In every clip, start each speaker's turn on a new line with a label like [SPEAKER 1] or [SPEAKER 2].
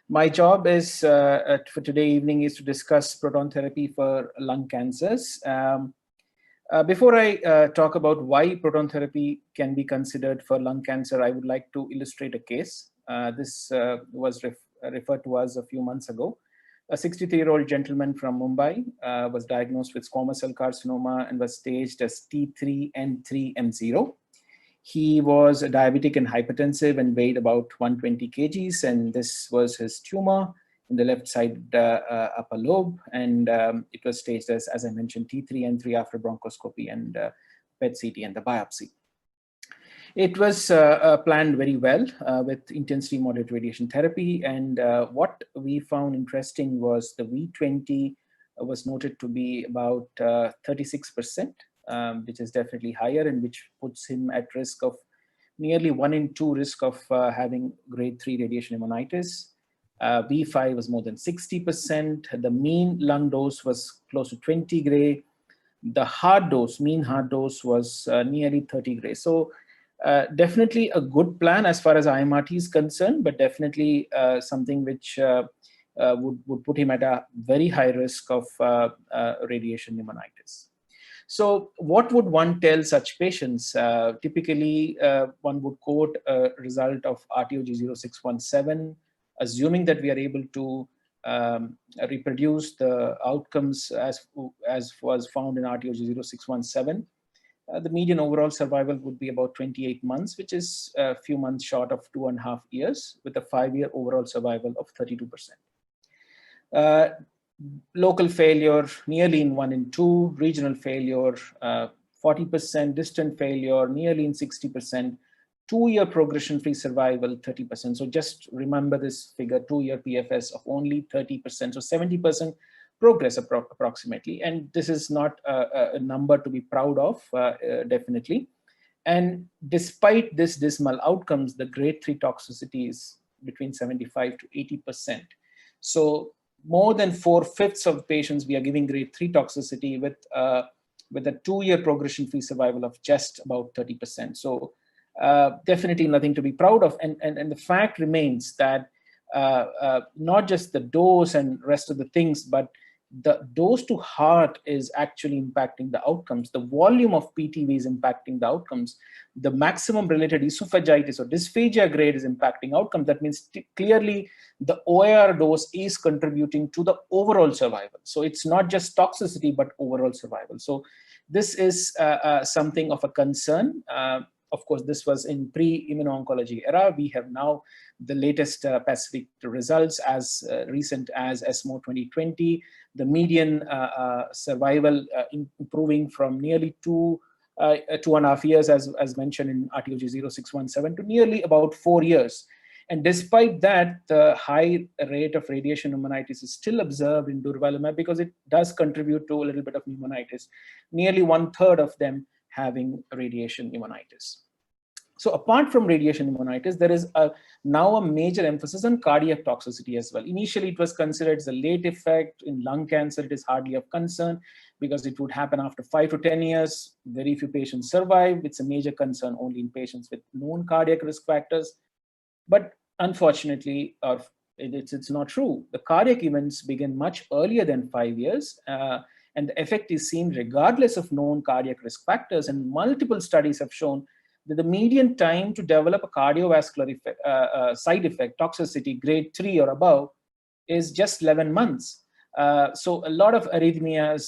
[SPEAKER 1] My job is for today evening is to discuss proton therapy for lung cancers. Before I talk about why proton therapy can be considered for lung cancer, I would like to illustrate a case. This was referred to us a few months ago. A 63-year-old gentleman from Mumbai was diagnosed with squamous cell carcinoma and was staged as T3N3M0. He was diabetic and hypertensive and weighed about 120 kgs, and this was his tumor in the left side upper lobe, and it was staged as I mentioned, T3N3 after bronchoscopy and PET-CT and the biopsy. It was planned very well with intensity moderate radiation therapy, and what we found interesting was the V20 was noted to be about 36%, which is definitely higher and which puts him at risk of nearly 1 in 2 risk of having grade 3 radiation pneumonitis. V5 was more than 60%. The mean lung dose was close to 20 gray. The hard dose, mean hard dose was nearly 30 gray. So definitely a good plan as far as IMRT is concerned, but definitely something which would put him at a very high risk of radiation pneumonitis. So what would one tell such patients? Typically, one would quote a result of RTOG0617, assuming that we are able to reproduce the outcomes as was found in RTOG0617. The median overall survival would be about 28 months, which is a few months short of 2.5 years, with a 5-year overall survival of 32%. Local failure, nearly in 1 in 2, regional failure, 40%, distant failure, nearly in 60%, 2-year progression-free survival, 30%. So just remember this figure, 2-year PFS of only 30%, so 70% progress approximately. And this is not a number to be proud of, definitely. And despite this dismal outcomes, the grade 3 toxicity is between 75 to 80%. So more than 4/5 of patients, we are giving grade 3 toxicity with a 2-year progression-free survival of just about 30%. So definitely nothing to be proud of. And the fact remains that not just the dose and rest of the things, but the dose to heart is actually impacting the outcomes. The volume of PTV is impacting the outcomes. The maximum related esophagitis or dysphagia grade is impacting outcomes. That means clearly the OIR dose is contributing to the overall survival. So it's not just toxicity, but overall survival. So this is something of a concern. Of course, this was in pre-immuno-oncology era. We have now the latest PACIFIC results as recent as ESMO 2020. The median survival improving from nearly 2.5 years, as mentioned in RTOG 0617, to nearly about 4 years. And despite that, the high rate of radiation pneumonitis is still observed in durvalumab because it does contribute to a little bit of pneumonitis, nearly 1/3 of them having radiation pneumonitis. So apart from radiation pneumonitis, there is now a major emphasis on cardiac toxicity as well. Initially, it was considered as a late effect. In lung cancer, it is hardly of concern because it would happen after 5 to 10 years. Very few patients survive. It's a major concern only in patients with known cardiac risk factors. But unfortunately, it's not true. The cardiac events begin much earlier than 5 years, and the effect is seen regardless of known cardiac risk factors. And multiple studies have shown that the median time to develop a cardiovascular effect, side effect, toxicity, grade 3 or above, is just 11 months. So a lot of arrhythmias,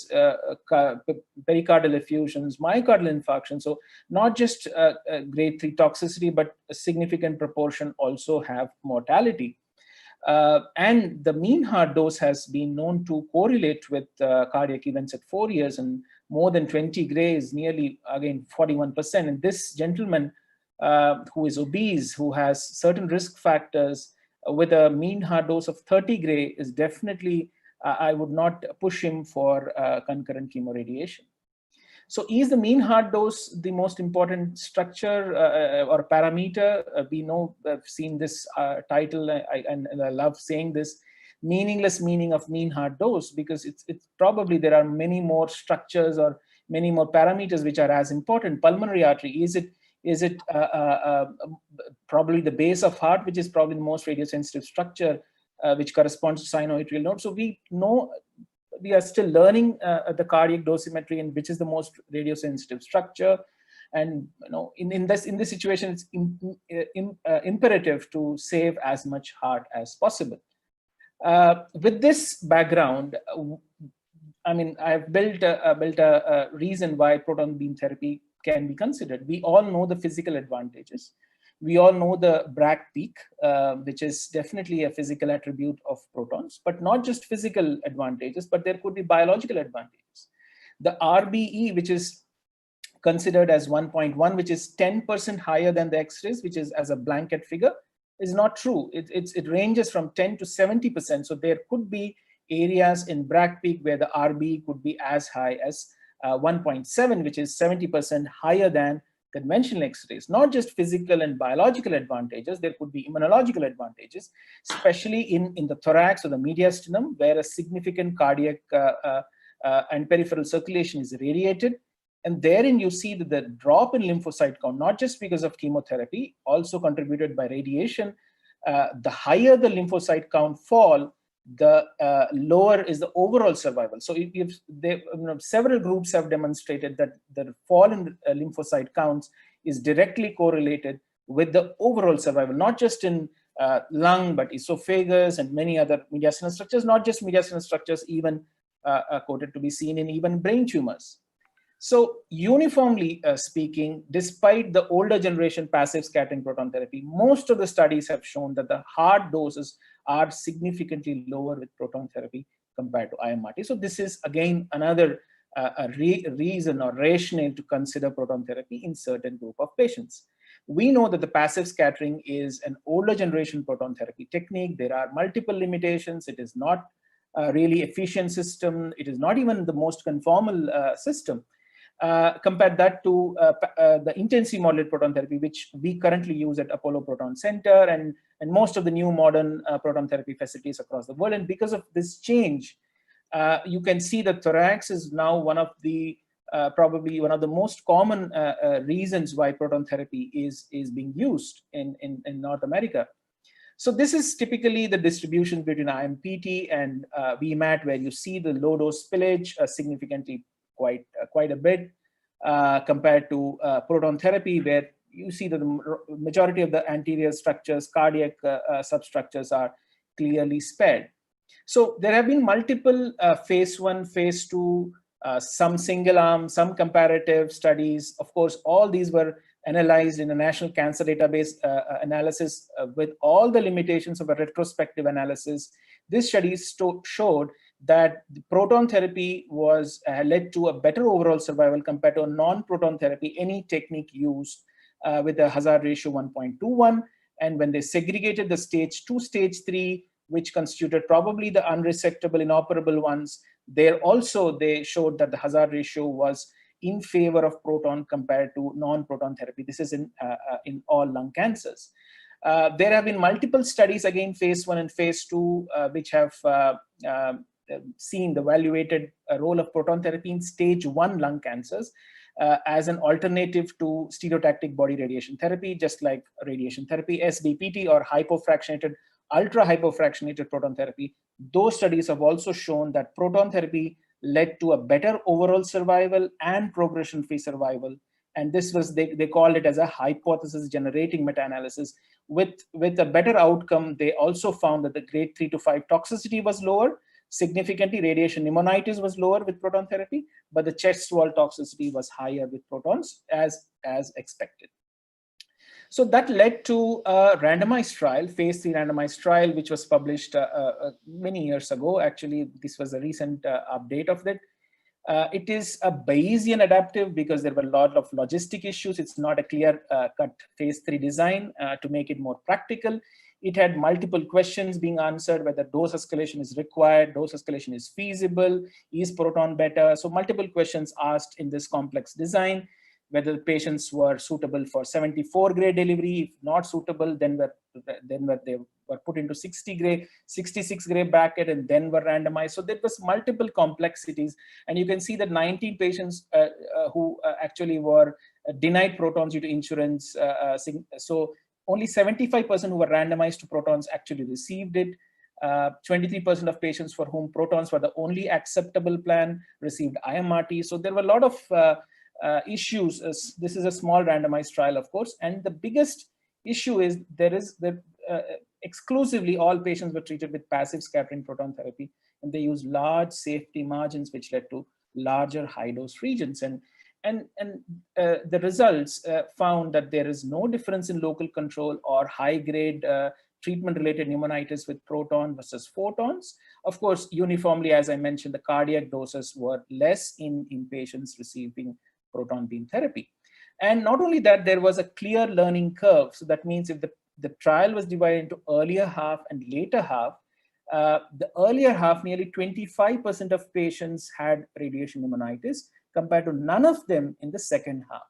[SPEAKER 1] pericardial effusions, myocardial infarction. So not just grade 3 toxicity, but a significant proportion also have mortality. And the mean heart dose has been known to correlate with cardiac events at 4 years, and more than 20 gray is nearly, again, 41%. And this gentleman who is obese, who has certain risk factors with a mean heart dose of 30 gray is definitely, I would not push him for concurrent chemoradiation. So is the mean heart dose the most important structure or parameter? We know, I've seen this title, and I love saying this, meaningless meaning of mean heart dose, because it's probably there are many more structures or many more parameters which are as important. Pulmonary artery, is it Is it probably the base of heart, which is probably the most radiosensitive structure, which corresponds to sinoatrial node? So we know, we are still learning the cardiac dosimetry and which is the most radiosensitive structure. And in this situation, it's imperative to save as much heart as possible. With this background, I mean, I've built a reason why proton beam therapy can be considered. We all know the physical advantages. We all know the Bragg peak, which is definitely a physical attribute of protons, but not just physical advantages, but there could be biological advantages. The RBE, which is considered as 1.1, which is 10% higher than the X-rays, which is as a blanket figure, is not true. It ranges from 10 to 70%. So there could be areas in Bragg peak where the RBE could be as high as 1.7, which is 70% higher than conventional X-rays. Not just physical and biological advantages, there could be immunological advantages, especially in the thorax or the mediastinum, where a significant cardiac and peripheral circulation is radiated. And therein you see that the drop in lymphocyte count, not just because of chemotherapy, also contributed by radiation, the higher the lymphocyte count fall, the lower is the overall survival. So several groups have demonstrated that the fall in lymphocyte counts is directly correlated with the overall survival, not just in lung, but esophagus and many other mediastinal structures, not just mediastinal structures, even quoted to be seen in even brain tumors. So uniformly speaking, despite the older generation passive scattering proton therapy, most of the studies have shown that the hard doses are significantly lower with proton therapy compared to IMRT. So this is again another reason or rationale to consider proton therapy in certain group of patients. We know that the passive scattering is an older generation proton therapy technique. There are multiple limitations. It is not a really efficient system. It is not even the most conformal system. Compare that to the intensity modulated proton therapy, which we currently use at Apollo Proton Center and most of the new modern proton therapy facilities across the world. And because of this change, you can see that thorax is now one of the probably one of the most common reasons why proton therapy is being used in North America. So this is typically the distribution between IMPT and VMAT, where you see the low dose spillage significantly quite a bit compared to proton therapy, where you see that the majority of the anterior structures, cardiac substructures are clearly spared. So there have been multiple phase 1, phase 2, some single arm, some comparative studies. Of course, all these were analyzed in a national cancer database analysis with all the limitations of a retrospective analysis. This study showed that the proton therapy was led to a better overall survival compared to a non-proton therapy, any technique used with a hazard ratio 1.21. And when they segregated the stage 2, stage 3, which constituted probably the unresectable, inoperable ones, there also they showed that the hazard ratio was in favor of proton compared to non-proton therapy. This is in all lung cancers. There have been multiple studies, again, phase 1 and phase 2, which have seen the evaluated role of proton therapy in stage 1 lung cancers as an alternative to stereotactic body radiation therapy, just like radiation therapy, SBPT, or hypofractionated, ultra hypofractionated proton therapy. Those studies have also shown that proton therapy led to a better overall survival and progression-free survival. And this was, they called it as a hypothesis generating meta-analysis. With a better outcome, they also found that the grade 3 to 5 toxicity was lower. Significantly, radiation pneumonitis was lower with proton therapy, but the chest wall toxicity was higher with protons as expected. So that led to a randomized trial, phase 3 randomized trial, which was published many years ago. Actually, this was a recent update of it. It is a Bayesian adaptive because there were a lot of logistic issues. It's not a clear-cut phase 3 design to make it more practical. It had multiple questions being answered, whether dose escalation is required, dose escalation is feasible, is proton better? So multiple questions asked in this complex design, whether the patients were suitable for 74 gray delivery. If not suitable, then they were put into 66 gray bracket and then were randomized. So there was multiple complexities. And you can see that 19 patients who actually were denied protons due to insurance. So only 75% who were randomized to protons actually received it. 23% of patients for whom protons were the only acceptable plan received IMRT. So there were a lot of issues. This is a small randomized trial, of course, and the biggest issue is exclusively all patients were treated with passive scattering proton therapy, and they used large safety margins, which led to larger high dose regions. And the results found that there is no difference in local control or high grade treatment-related pneumonitis with proton versus photons. Of course, uniformly, as I mentioned, the cardiac doses were less in patients receiving proton beam therapy. And not only that, there was a clear learning curve. So that means if the trial was divided into earlier half and later half, the earlier half, nearly 25% of patients had radiation pneumonitis compared to none of them in the second half.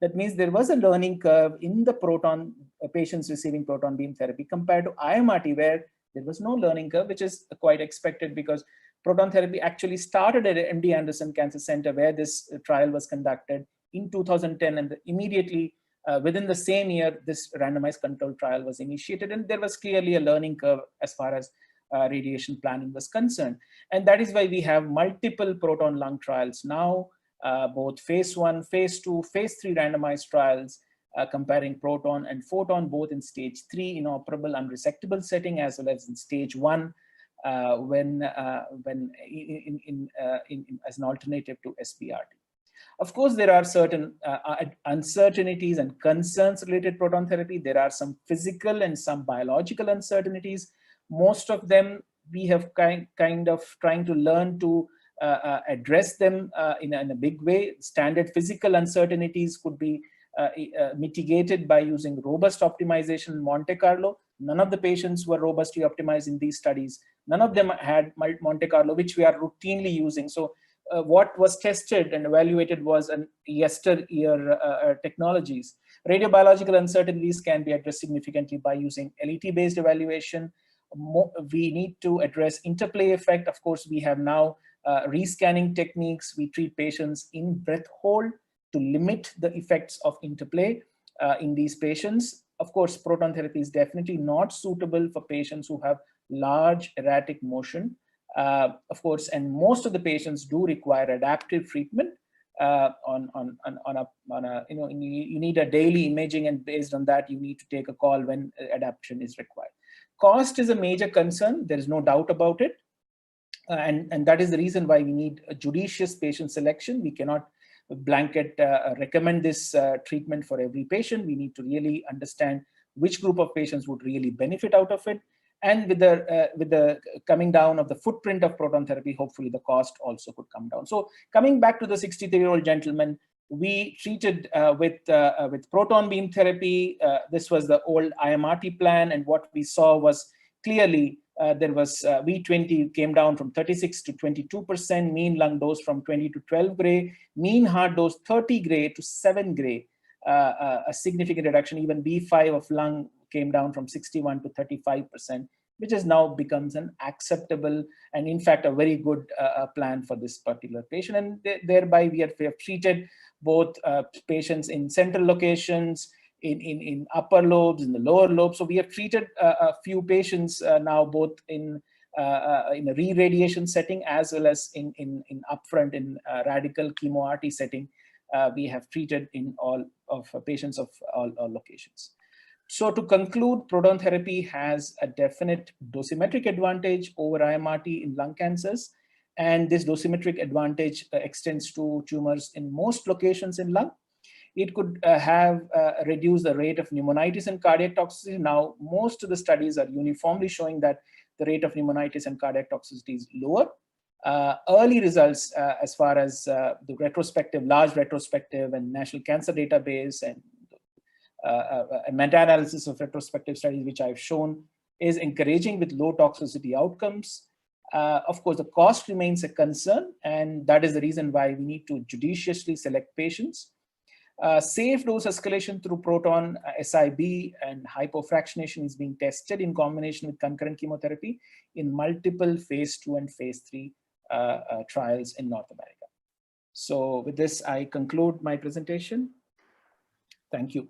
[SPEAKER 1] That means there was a learning curve in the proton patients receiving proton beam therapy compared to IMRT, where there was no learning curve, which is quite expected because proton therapy actually started at MD Anderson Cancer Center, where this trial was conducted in 2010, and immediately within the same year, this randomized controlled trial was initiated, and there was clearly a learning curve as far as radiation planning was concerned. And that is why we have multiple proton lung trials now, both phase 1, phase 2, phase 3 randomized trials comparing proton and photon, both in stage 3 inoperable unresectable setting as well as in stage 1 when as an alternative to SBRT. Of course, there are certain uncertainties and concerns related to proton therapy. There are some physical and some biological uncertainties. Most of them we have kind of trying to learn to address them in a big way. Standard physical uncertainties could be mitigated by using robust optimization in Monte Carlo. None of the patients were robustly optimized in these studies. None of them had Monte Carlo, which we are routinely using. So what was tested and evaluated was an yesteryear technologies. Radiobiological uncertainties can be addressed significantly by using LET-based evaluation. We need to address interplay effect. Of course, we have now rescanning techniques. We treat patients in breath hold to limit the effects of interplay in these patients. Of course, proton therapy is definitely not suitable for patients who have large erratic motion. Of course, and most of the patients do require adaptive treatment you need a daily imaging, and based on that, you need to take a call when adaptation is required. Cost is a major concern. There is no doubt about it. And that is the reason why we need a judicious patient selection. We cannot blanket recommend this treatment for every patient. We need to really understand which group of patients would really benefit out of it. And with the coming down of the footprint of proton therapy, hopefully the cost also could come down. So coming back to the 63-year-old gentleman, we treated with proton beam therapy. This was the old IMRT plan, and what we saw was clearly there was V20 came down from 36 to 22%, mean lung dose from 20 to 12 gray, mean heart dose 30 gray to 7 gray, a significant reduction. Even B5 of lung came down from 61 to 35%, which is now becomes an acceptable and in fact a very good plan for this particular patient. And thereby we have treated both patients in central locations, in upper lobes, in the lower lobes. So we have treated a few patients now both in a re-radiation setting as well as in upfront in radical chemo-RT setting. We have treated in all of patients of all locations. So to conclude, proton therapy has a definite dosimetric advantage over IMRT in lung cancers. And this dosimetric advantage extends to tumors in most locations in lung. It could have reduced the rate of pneumonitis and cardiac toxicity. Now, most of the studies are uniformly showing that the rate of pneumonitis and cardiac toxicity is lower. Early results as far as the large retrospective and National Cancer Database and a meta-analysis of retrospective studies, which I've shown, is encouraging with low toxicity outcomes. Of course, the cost remains a concern, and that is the reason why we need to judiciously select patients. Safe dose escalation through proton SIB and hypofractionation is being tested in combination with concurrent chemotherapy in multiple phase 2 and phase 3 trials in North America. So with this, I conclude my presentation. Thank you.